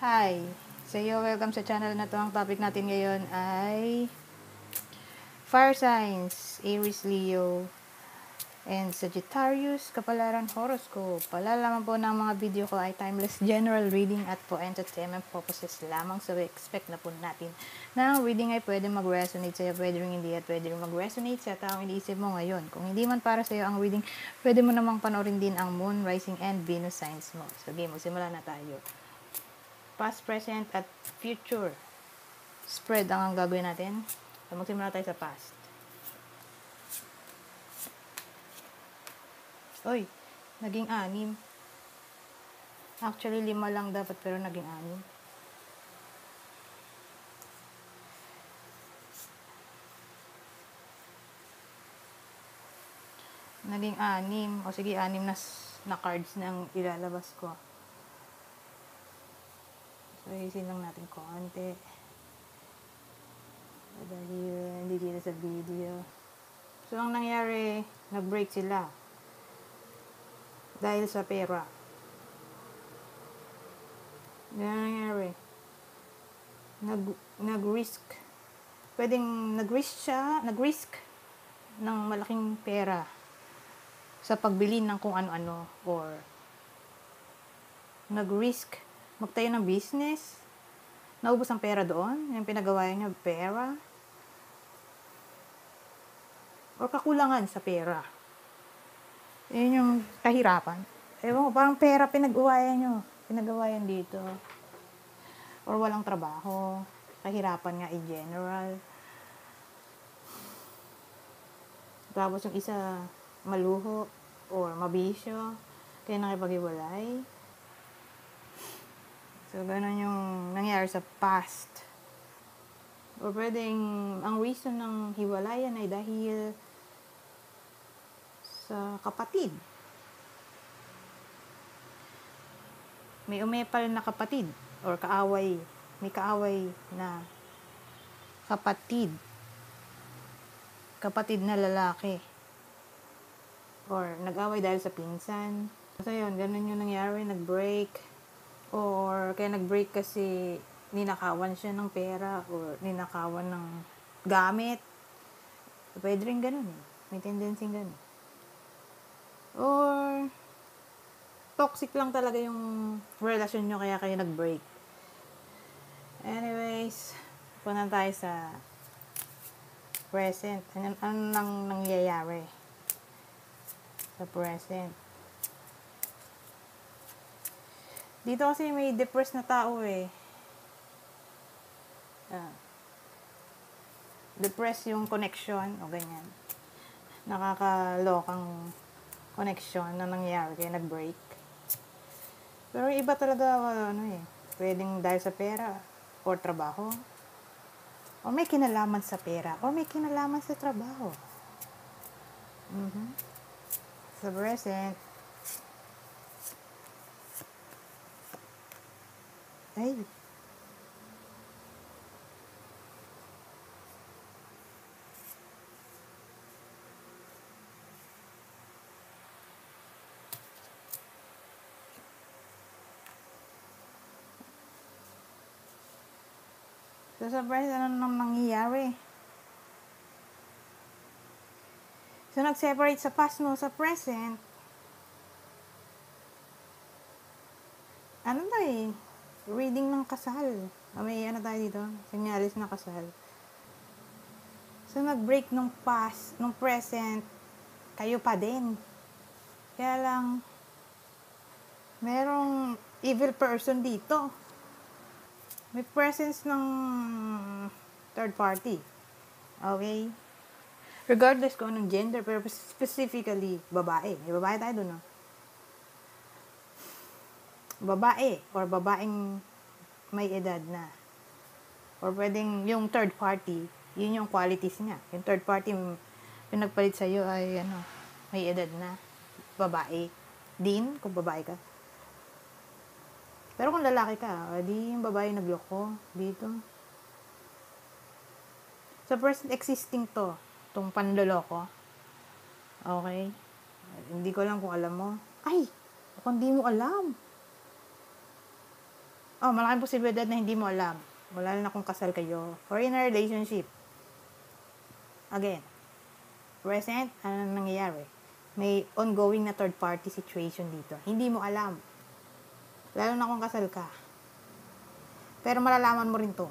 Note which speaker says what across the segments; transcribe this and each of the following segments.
Speaker 1: Hi! So, welcome sa channel na to. Ang topic natin ngayon ay Fire Signs, Aries, Leo, and Sagittarius, Kapalaran Horoscope. Palalaman po ng mga video ko ay timeless general reading at for entertainment purposes lamang. So, expect na po natin na ang reading ay pwede mag-resonate sa'yo, pwede rin hindi, at pwede rin mag-resonate sa taong iniisip mo ngayon. Kung hindi man para sa'yo ang reading, pwede mo namang panoorin din ang Moon, Rising, and Venus signs mo. So, game, magsimula na tayo. Past, present, at future spread ang gagawin natin. So, magsimula tayo sa past. Oy, naging 6. Actually, 5 lang dapat pero naging 6. Naging 6. O sige, 6 na cards na ang ilalabas ko. So, isin lang natin konti. Dahil hindi dito sa video. So, ang nangyari, nag-break sila. Dahil sa pera. Yan ang nangyari. Nag-risk. Pwedeng nag-risk ng malaking pera sa pagbili ng kung ano-ano or nag-risk magtayo ng business. Naubos ang pera doon. Yung pinagawa niya, pera. Or kakulangan sa pera. Yun yung kahirapan. Ewan ko, parang pera pinag-uwayan nyo. Pinag-uwayan dito. Or walang trabaho. Kahirapan nga in general. Tapos yung isa, maluho. Or mabisyo. Kaya nakipag-iwalay. So, ganun yung nangyari sa past. Or pwedeng, ang reason ng hiwalayan ay dahil sa kapatid. May umepal na kapatid. Or kaaway. May kaaway na kapatid. Kapatid na lalaki. Or nag-away dahil sa pinsan. So, yun, ganun yung nangyari. Nag-break. Or kaya nag-break kasi ninakawan siya ng pera or ninakawan ng gamit. Pwede rin ganun. May tendency ganun. Or toxic lang talaga yung relasyon nyo kaya kayo nag-break. Anyways, punta tayo sa present. Ano nang nangyayari sa present? Dito kasi may depressed na tao eh. Depressed yung connection o ganyan. Nakakalokang connection na nangyari kaya nag-break. Pero iba talaga pwedeng dahil sa pera or trabaho. O may kinalaman sa pera o may kinalaman sa trabaho. Sa present. Ay. So, sa present, ano nang nangyayari? So, nag-separate sa past mo sa present. Ano ba eh? Reading ng kasal. May ano tayo dito? Senyalis na kasal. So, nag-break nung past, nung present, kayo pa din. Kaya lang, merong evil person dito. May presence ng third party. Okay? Regardless kung anong gender, pero specifically, babae. May babae tayo dun, no? Babae or babaeng may edad na. Or pwedeng yung third party, yun yung qualities niya. Yung third party pinagpalit sa'yo ay may edad na. Babae. Din, kung babae ka. Pero kung lalaki ka, di yung babae nagloko dito. Sa present existing to, tong panloloko. Okay? Hindi ko lang kung alam mo. Ay! Kung di mo alam. malaking posibilidad na hindi mo alam. Wala na kung kasal kayo. Or in a relationship. Again, present, ano nangyayari? May ongoing na third party situation dito. Hindi mo alam. Lalo na kung kasal ka. Pero malalaman mo rin to.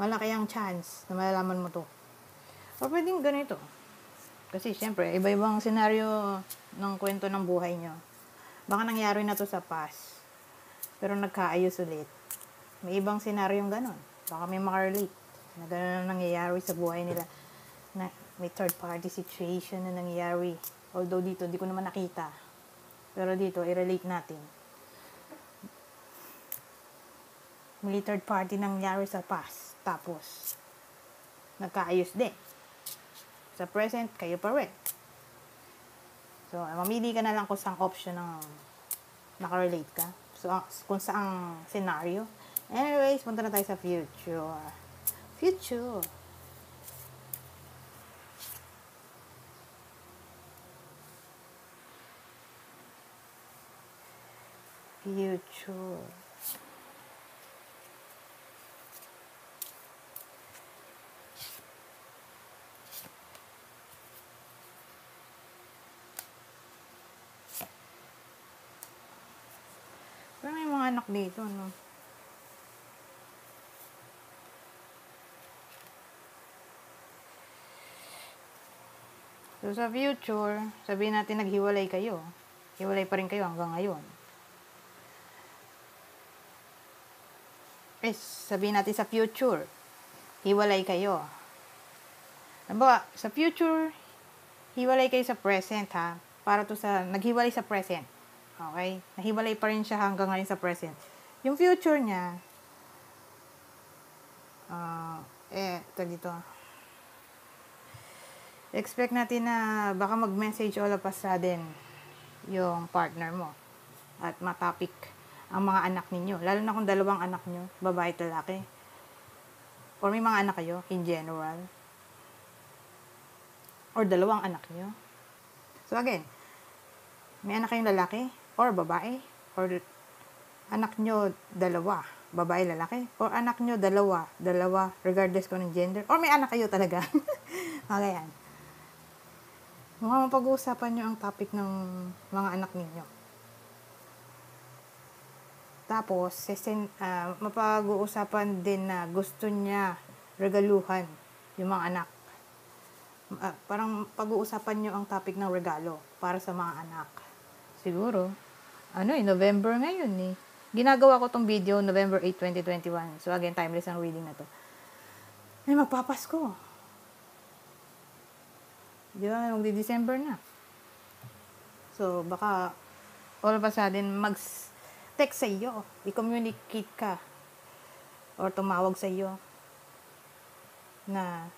Speaker 1: Malaki ang chance na malalaman mo to. O pwedeng ganito. Kasi syempre, iba-ibang senaryo ng kwento ng buhay nyo. Baka nangyari na to sa past. Pero nagkaayos ulit. May ibang senaryong ganon. Baka may makarelate na ganon ang nangyayari sa buhay nila. Na may third party situation na nangyayari. Although dito, di ko naman nakita. Pero dito, i-relate natin. May third party nangyayari sa past. Tapos, nagkaayos din. Sa present, kayo pa rin. So, mamili ka na lang kung saang option ng nakarelate ka. So, kung saang scenario. Anyways, punta na tayo sa future. Future. Future. Pero may mga anak dito, no? So, sa future, sabihin natin naghiwalay kayo. Hiwalay pa rin kayo hanggang ngayon. Sabihin natin sa future, hiwalay kayo. Nabawa, sa future, hiwalay kayo sa present, ha? Para to sa, naghiwalay sa present. Okay? Nahiwalay pa rin siya hanggang ngayon sa present. Yung future niya, ito dito. Expect natin na baka mag-message all of a sudden yung partner mo. At matapik ang mga anak ninyo. Lalo na kung dalawang anak nyo, babae at lalaki. Or may mga anak kayo, in general. Or dalawang anak nyo. So again, may anak kayong lalaki, or babae, or anak nyo dalawa, babae, lalaki, or anak nyo dalawa, regardless kung ng gender, or may anak kayo talaga. Okay, yan. Mukhang mapag-uusapan nyo ang topic ng mga anak ninyo. Tapos, mapag-uusapan din na gusto niya regaluhan yung mga anak. Parang pag-uusapan nyo ang topic ng regalo para sa mga anak. Siguro, November ngayon eh. Ginagawa ko tong video November 8, 2021. So again, timeless ang reading na to. Ay, magpapasko. Di ba? Magdi-December na. So, baka all of a sudden, text sa iyo, i-communicate ka, or tumawag sa iyo, na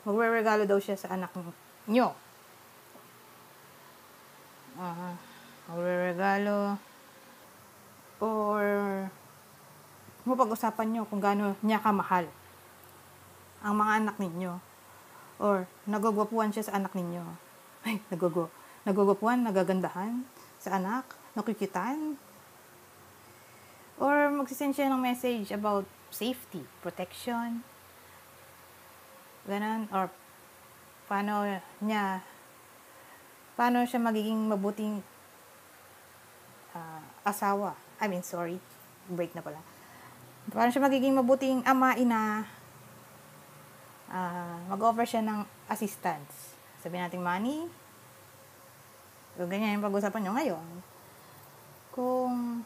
Speaker 1: magre-regalo daw siya sa anak nyo. Magre-regalo, or mapag-usapan nyo kung gaano niya kamahal ang mga anak ninyo, or nagugwapuan siya sa anak ninyo. Ay, nagugwapuan, nagagandahan sa anak, nakikitan. Or magsisend siya ng message about safety, protection, ganun. Or paano siya magiging mabuting asawa. Break na pala. Paano siya magiging mabuting ama, ina, mag-offer siya ng assistance. Sabihin natin money. So, ganyan yung pag-usapan nyo ngayon. Kung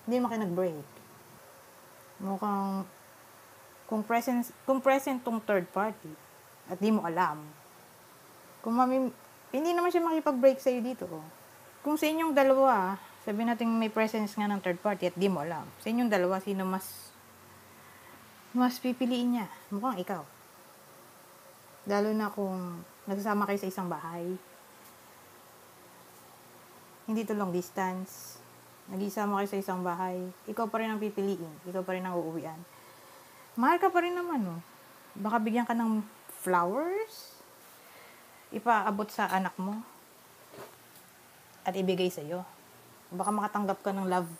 Speaker 1: hindi mo kayo nag-break. Mukhang kung present tong third party at di mo alam, hindi naman siya makipag-break sa'yo dito. Kung sa inyong dalawa, sabihin natin may presence nga ng third party at di mo alam, sa inyong dalawa, sino mas pipiliin niya? Mukhang ikaw. Lalo na kung nagsasama kayo sa isang bahay. Hindi to long distance. Nag-isama kayo sa isang bahay, ikaw pa rin ang pipiliin, ikaw pa rin ang uuwian. Mahal ka pa rin naman, no? Baka bigyan ka ng flowers, ipaabot sa anak mo, at ibigay sa'yo. Baka makatanggap ka ng love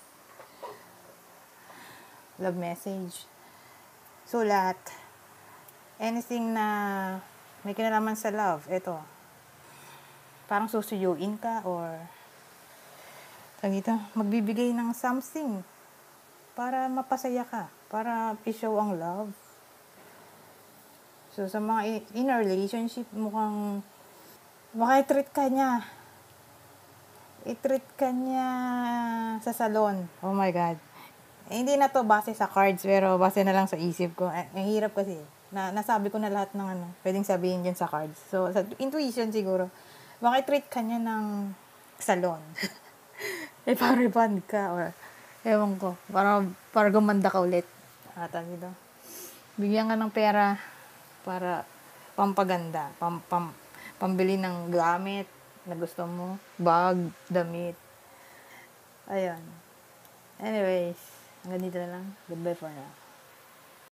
Speaker 1: love message, sulat, anything na may kinalaman sa love, ito. Parang susuyuin ka or magbibigay ng something para mapasaya ka, para i-show ang love. So, sa mga in a relationship, mukhang i-treat ka niya. I-treat ka niya sa salon. Oh my God. Hindi na to base sa cards, pero base na lang sa isip ko. Ang hirap kasi. Nasabi ko na lahat ng pwedeng sabihin dyan sa cards. So, sa intuition siguro, i-treat ka niya ng salon. Pa-rebond ka or ewan ko. Para gumanda ka ulit. Dito. Bigyan ka ng pera para pampaganda. Pambili ng gamit na gusto mo, bag, damit. Ayun. Anyways, hanggang dito na lang. Goodbye for now.